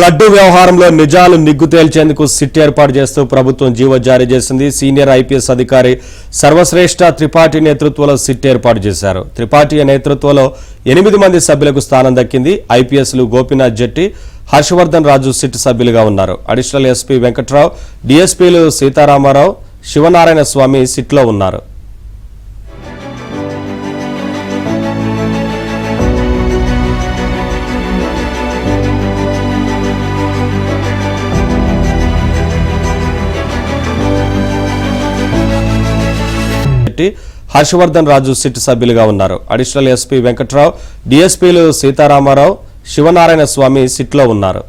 లడ్డు వ్యవహారంలో నిజాలు నిగ్గు తేల్చేందుకు సిట్ ఏర్పాటు చేస్తూ ప్రభుత్వం జీవో జారీ చేసింది. సీనియర్ ఐపీఎస్ అధికారి సర్వశ్రేష్ఠ త్రిపాఠి నేతృత్వంలో సిట్ ఏర్పాటు చేశారు. త్రిపాఠి నేతృత్వంలో 8 మంది సభ్యులకు స్థానం దక్కింది. ఐపీఎస్లు గోపీనాథ్ జెట్టి, హర్షవర్ధన్ రాజు సిట్ సభ్యులుగా ఉన్నారు. అడిషనల్ ఎస్పీ వెంకట్రావు, డీఎస్పీలు సీతారామారావు, శివనారాయణ స్వామి సిట్లో ఉన్నారు. హర్షవర్ధన్ రాజు సిట్ సభ్యులుగా ఉన్నారు. అడిషనల్ ఎస్పీ వెంకట్రావు, డీఎస్పీలు సీతారామారావు, శివనారాయణ స్వామి సిట్లో ఉన్నారు.